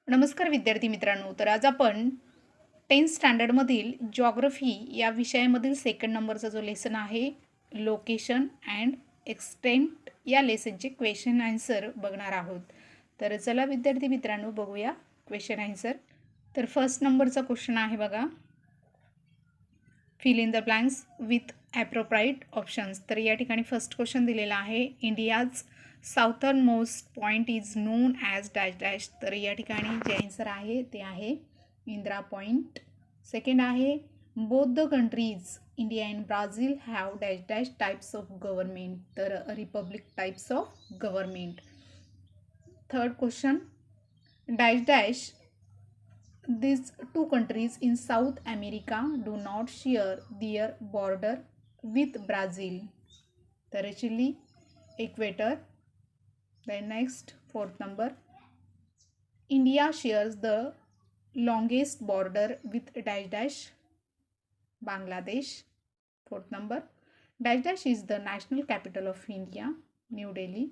नमस्कार विद्यार्थी मित्रांनो. तर आज आपण 10th स्टँडर्डमधील जिओग्राफी या विषयामधील सेकंड नंबरचा जो लेसन आहे, लोकेशन अँड एक्सटेंट या लेसनचे क्वेश्चन आन्सर बघणार आहोत. तर चला विद्यार्थी मित्रांनो बघूया क्वेश्चन आन्सर. तर फर्स्ट नंबरचा क्वेश्चन आहे बघा, fill in the blanks with appropriate options. तर या ठिकाणी फर्स्ट क्वेश्चन दिलेला आहे, India's southernmost point is known as dash dash. तर या ठिकाणी जे आन्सर आहे ते आहे इंदिरा पॉईंट. सेकंड आहे, both the countries India and Brazil have dash dash types of government. तर republic types of government. Third question, dash dash these two countries in South America do not share their border with Brazil. तर Chile, Equator. Then next, fourth number, India shares the longest border with dash dash Bangladesh. Fourth number, dash dash is the national capital of India, New Delhi.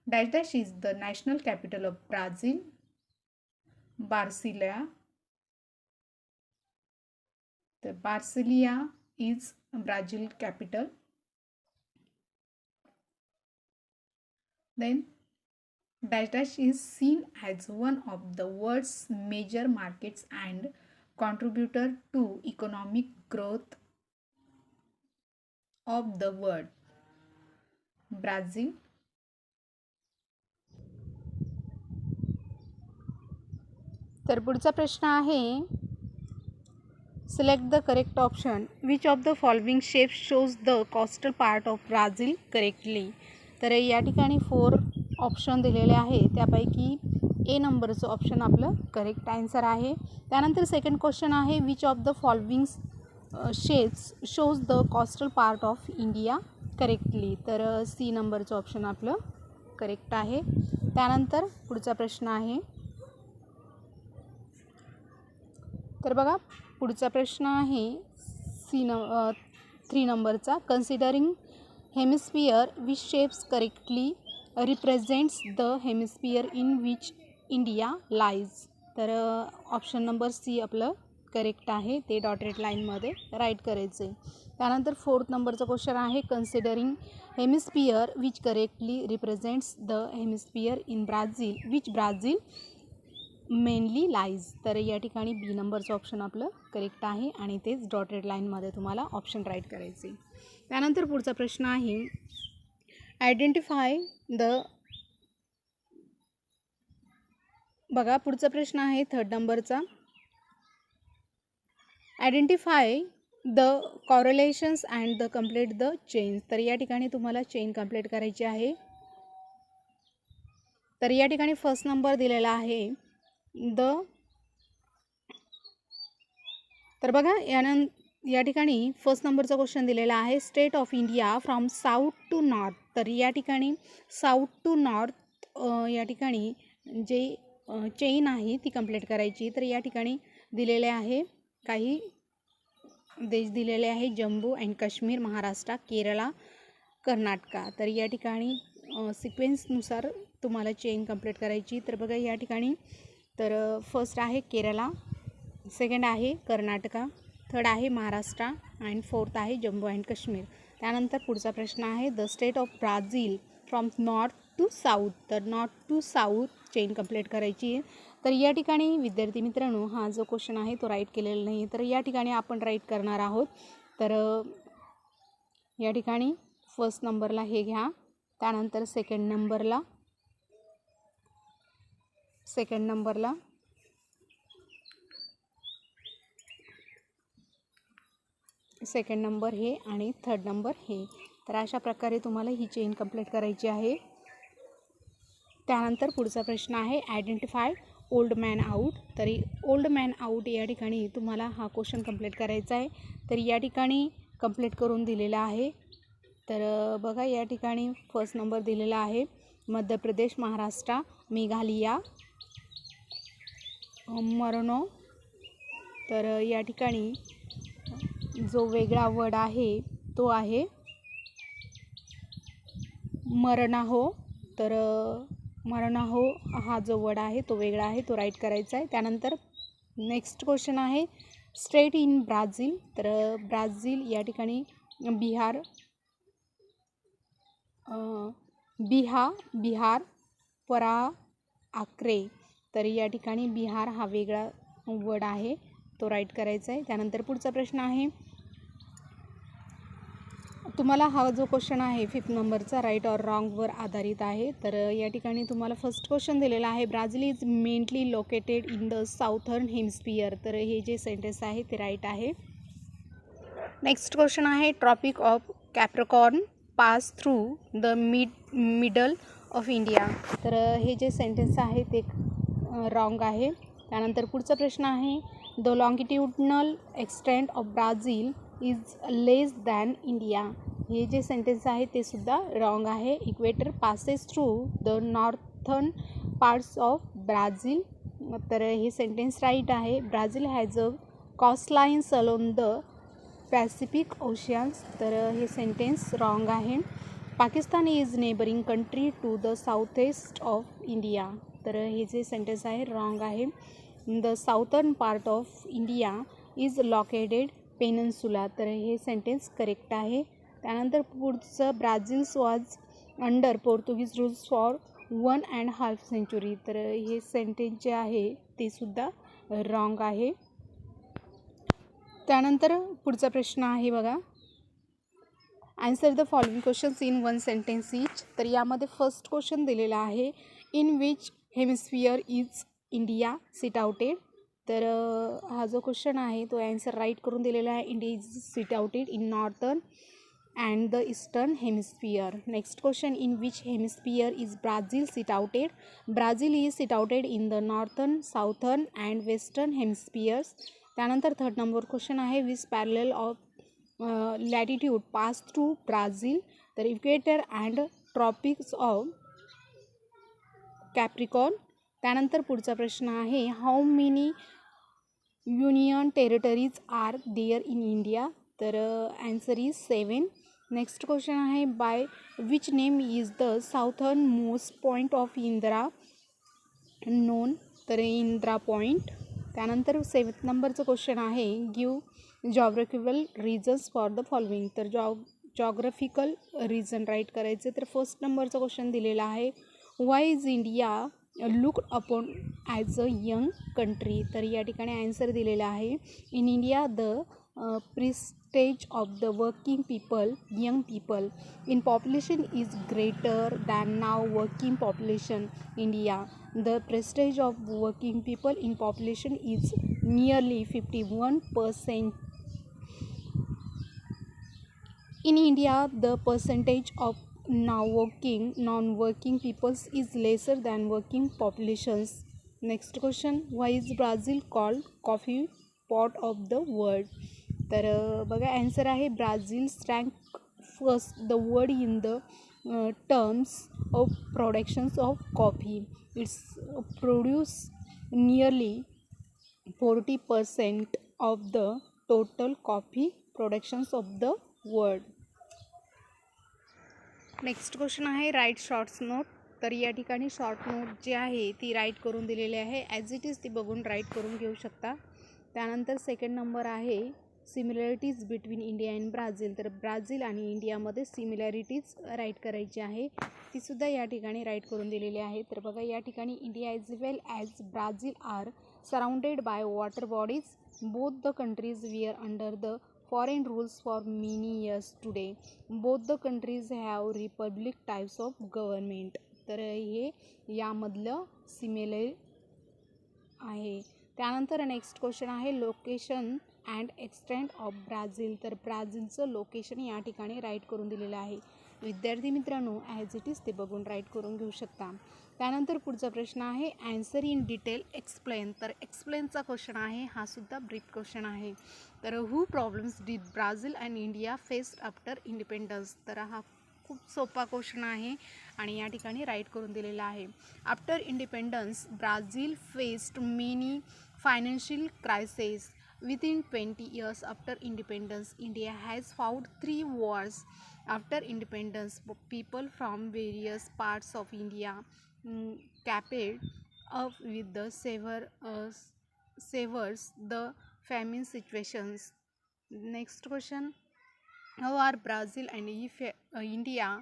Dash dash is the national capital of Brazil, Brasilia. The Brasilia is Brazil capital. Then dash dash is seen as one of the world's major markets and contributor to economic growth of the world. Brazil. तर पुढचा प्रश्न आहे, select the correct option. Which of the following shapes shows the coastal part of Brazil correctly. तर या ठिकाणी 4 option दिलेले आहे, त्यापैकी ए नंबरचं ऑप्शन आपलं करेक्ट आन्सर आहे. त्यानंतर सेकंड क्वेश्चन आहे, which of the following shapes shows the coastal part of India correctly. तर सी नंबरचं ऑप्शन आपलं करेक्ट आहे. त्यानंतर पुढचा प्रश्न आहे, तर बघा पुढचा प्रश्न आहे 3 नंबरचा, considering hemisphere which shapes correctly represents the hemisphere in which India lies. तर ऑप्शन नंबर सी आपलं करेक्ट आहे, ते डॉटेड लाईनमध्ये राईट करायचं आहे. त्यानंतर फोर्थ नंबरचा क्वेश्चन आहे, considering hemisphere which correctly represents the hemisphere in Brazil which Brazil mainly lies. तर या ठिकाणी बी नंबरचं ऑप्शन आपलं करेक्ट आहे आणि तेच डॉटेड लाईनमध्ये तुम्हाला ऑप्शन राईट करायचे. त्यानंतर पुढचा प्रश्न आहे, आयडेंटिफाय द, बघा पुढचा प्रश्न आहे थर्ड नंबरचा, identify the correlations and the complete the chain. तर या ठिकाणी तुम्हाला चेन कम्प्लीट करायची आहे. तर या ठिकाणी फर्स्ट नंबर दिलेला आहे तर बघा या ठिकाणी फर्स्ट नंबरचा क्वेश्चन दिलेला आहे, state of India from south to north. तर या ठिकाणी साऊथ टू नॉर्थ या ठिकाणी जे चेन आहे ती कंप्लीट करायची. तर या ठिकाणी दिलेले आहे, काही देश दिलेले आहे, जम्मू अँड काश्मीर, महाराष्ट्र, केरळा, कर्नाटका. तर या ठिकाणी सिक्वेन्सनुसार तुम्हाला चेन कंप्लीट करायची. तर बघा या ठिकाणी तर फर्स्ट आहे केरळा, सेकंड आहे कर्नाटका, थर्ड आहे महाराष्ट्र अँड फोर्थ आहे जम्मू अँड काश्मीर. त्यानंतर पुढचा प्रश्न आहे, the state of Brazil from north to south. तर north to south chain complete करायची आहे. तर या ठिकाणी विद्यार्थी मित्रांनो हा जो क्वेश्चन आहे तो राईट केलेला नाही, तर या ठिकाणी आपण राईट करणार आहोत. तर या ठिकाणी फर्स्ट नंबरला हे घ्या, त्यानंतर सेकंड नंबरला सेकंड नंबर हे आणि थर्ड नंबर हे. तर अशा प्रकारे तुम्हाला ही चेन कंप्लीट करायची आहे. त्यानंतर पुढचा प्रश्न आहे, आयडेंटिफाय ओल्ड मॅन आऊट. तरी ओल्ड मॅन आऊट या ठिकाणी तुम्हाला हा क्वेश्चन कंप्लीट करायचा आहे. तर या ठिकाणी कंप्लीट करून दिलेला आहे. तर बघा या ठिकाणी फर्स्ट नंबर दिलेला आहे, मध्य प्रदेश, महाराष्ट्र, मेघालय, मरणो. तर या ठिकाणी जो वेगळा वर्ड आहे तो आहे मरणाहो. तर मरणाहो हा जो वर्ड आहे तो वेगळा आहे, तो राईट करायचा आहे. त्यानंतर नेक्स्ट क्वेश्चन आहे स्टेट इन ब्राझील. तर ब्राझील या ठिकाणी बिहार परा आक्रे. तर या ठिकाणी बिहार हा वेगळा वर्ड आहे, तो राईट करायचा आहे. त्यानंतर पुढचा प्रश्न आहे तुम्हाला हा जो क्वेश्चन आहे 5th नंबरचा राईट ऑर रॉंगवर आधारित आहे. तर या ठिकाणी तुम्हाला फर्स्ट क्वेश्चन दिलेला आहे Brazil is mainly located in the southern hemisphere. तर हे जे सेंटेन्स आहे ते राईट आहे. नेक्स्ट क्वेश्चन आहे tropic of Capricorn pass through the middle of India. तर हे जे सेंटेन्स आहे ते रॉंग आहे. त्यानंतर पुढचा प्रश्न आहे the longitudinal extent of Brazil is less than India. हे जे सेंटेन्स आहे ते सुद्धा रॉंग आहे. Equator passes through the northern parts of Brazil. तर हे सेंटेन्स राईट आहे. Brazil has a coastlines along the Pacific oceans. तर हे सेंटेन्स रॉंग आहे. Pakistan is neighbouring country to the south east of India. तर हे जे सेंटेन्स आहे रॉंग आहे. The southern part of India is located peninsula. तर हे सेंटेन्स करेक्ट आहे. त्यानंतर पुढचं Brazil's was under Portuguese rules for 1.5 century. तर हे सेंटेन्स जे आहे ते सुद्धा रॉंग आहे. त्यानंतर पुढचा प्रश्न आहे बघा answer the following questions in 1 sentence each. तर यामध्ये फर्स्ट क्वेश्चन दिलेला आहे in which hemisphere is India situated. तर हा जो क्वेश्चन आहे तो आन्सर राईट करून दिलेला आहे. India is situated in northern and the eastern hemisphere. Next question in which hemisphere is Brazil situated. Brazil is situated in the northern southern and western hemispheres. त्यानंतर third number question आहे which parallel of latitude pass through Brazil. तर equator and tropics of Capricorn. त्यानंतर पुढचा प्रश्न आहे how many union territories are there in India. तर answer is 7. Next question आहे by which name is the southernmost point of Indira known. तर Indira point. त्यानंतर 7th नंबरचं क्वेश्चन आहे give geographical reasons for the following. तर geographical reason write करायचे. तर first नंबरचा क्वेश्चन दिलेला आहे why is India looked upon as a young country. तर या ठिकाणी आन्सर दिलेला आहे in India the prestige of the working people young people in population is greater than non working population India. The prestige of working people in population is nearly 51%. In India, the percentage of non-working peoples is lesser than working populations. Next question, why is Brazil called coffee pot of the world? तर बघा answer आहे Brazil's rank first the world in the terms of productions of coffee. It's produce nearly 40% of the total coffee productions of the world. Next question आहे write shorts note. तर या ठिकाणी short note जी आहे ती right करून दिलेली आहे. As it is ती बघून राईट करून घेऊ शकता. त्यानंतर सेकंड नंबर आहे similarities between India and Brazil. तर ब्राझील आणि इंडियामध्ये सिमिलॅरिटीज राईट करायची आहे, तीसुद्धा या ठिकाणी राईट करून दिलेली आहे. तर बघा या ठिकाणी India as well as Brazil are surrounded by water bodies. Both the countries we are under the foreign rules for many years today. Both the countries have republic types of government. तर हे यामधलं similar आहे. त्यानंतर next question आहे location and extent of Brazil. तर ब्राझीलचं location या ठिकाणी right करून दिलेलं आहे. विद्यार्थी मित्रांनो ॲज इट इज ते बघून राईट करून घेऊ शकता. त्यानंतर पुढचा प्रश्न आहे ॲन्सर इन डिटेल एक्सप्लेन. तर एक्सप्लेनचा क्वेश्चन आहे, हा सुद्धा ब्रीफ क्वेश्चन आहे. तर who problems did Brazil and India faced after independence. तर हा खूप सोपा क्वेश्चन आहे आणि या ठिकाणी राईट करून दिलेला आहे. After independence Brazil faced many financial crisis. Within 20 years after independence, India has fought 3 wars. After independence, people from various parts of India capped up with the savors the famine situations. Next question. How are Brazil and India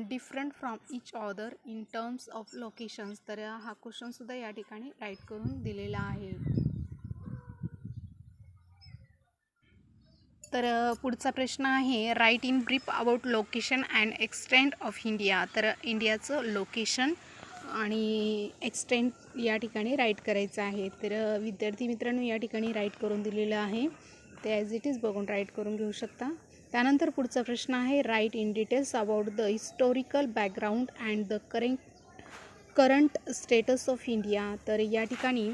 different from each other in terms of locations? तर हा question सुद्धा या ठिकाणी right करून दिलेला आहे. तर पुढचा प्रश्न आहे write in brief about location and extent of India. तर इंडियाचं लोकेशन आणि एक्सटेंट या ठिकाणी राईट करायचं आहे. तर विद्यार्थी मित्रांनो या ठिकाणी राईट करून दिलेलं आहे, ते ॲज इट इज बघून राईट करून घेऊ शकता. त्यानंतर पुढचा प्रश्न आहे write in details about the historical background and the current status of India. तर या ठिकाणी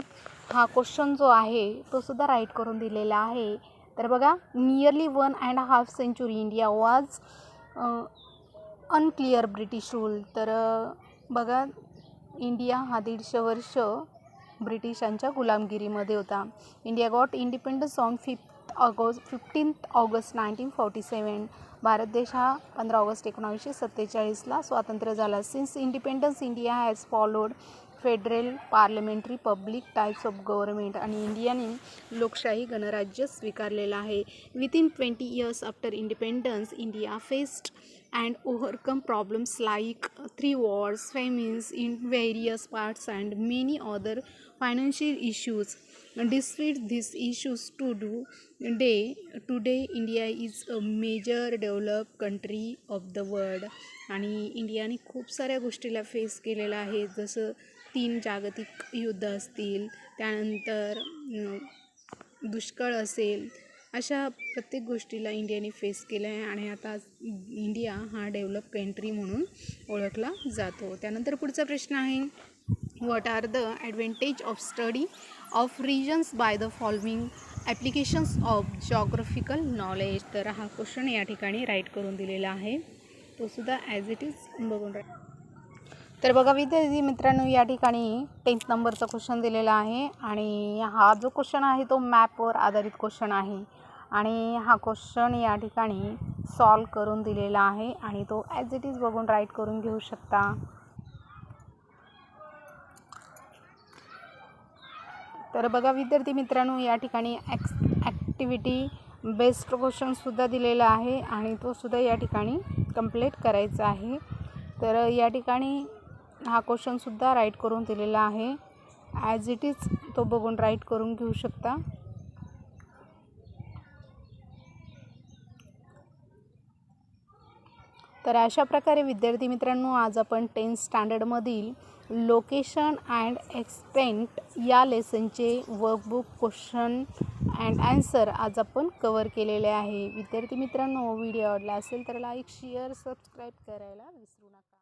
हा क्वेश्चन जो आहे तो सुद्धा राईट करून दिलेला आहे. तर बघा, nearly 1.5 century India was unclear British rule. तर बघा, इंडिया हा 150 वर्ष ब्रिटिशांच्या गुलामगिरीमध्ये होता. India got independence on 15th August 1947. Bharat देश हा 15 ऑगस्ट 1947ला स्वातंत्र्य झाला. Since independence India has followed federal parliamentary public types of government. आणि इंडियाने लोकशाही गणराज्य स्वीकारलेलं आहे. Within 20 years after independence India faced and overcome problems like 3 wars, famines in various parts and many other financial issues. Despite these issues today India is a major developed country of the world. आणि इंडियाने खूप साऱ्या गोष्टीला face केलेलं आहे, जसं 3 जागतिक युद्ध असतील, त्यानंतर दुष्काळ असेल, अशा प्रत्येक गोष्टीला इंडियाने फेस केलं आहे आणि आता इंडिया हा डेव्हलप कंट्री म्हणून ओळखला जातो. त्यानंतर पुढचा प्रश्न आहे what are the advantage of study of regions by the following applications of geographical knowledge. तर हा क्वेश्चन या ठिकाणी राईट करून दिलेला आहे, तो सुद्धा ॲज इट इज बघून राईट. तर बघा विद्यार्थी मित्रांनो, या ठिकाणी 10th नंबरचा क्वेश्चन दिलेला आहे आणि हा जो क्वेश्चन आहे तो मॅपवर आधारित क्वेश्चन आहे आणि हा क्वेश्चन या ठिकाणी सॉल्व करून दिलेला आहे आणि तो ॲज इट इज बघून राईट करून घेऊ शकता. तर बघा विद्यार्थी मित्रांनो, या ठिकाणी ॲक्टिव्हिटी बेस्ड क्वेश्चनसुद्धा दिलेला आहे आणि तो सुद्धा या ठिकाणी कंप्लीट करायचा आहे. तर या ठिकाणी हा क्वेश्चनसुद्धा राईट करून दिलेला आहे, ॲज इट इज तो बघून राईट करून घेऊ शकता. तर अशा प्रकारे विद्यार्थी मित्रांनो, आज आपण 10th स्टँडर्डमधील लोकेशन अँड एक्सटेंट या लेसनचे वर्कबुक क्वेश्चन अँड आन्सर आज आपण कवर केलेले आहे. विद्यार्थी मित्रांनो, व्हिडिओ आवडला असेल तर लाईक, शेअर, सबस्क्राईब करायला विसरू नका.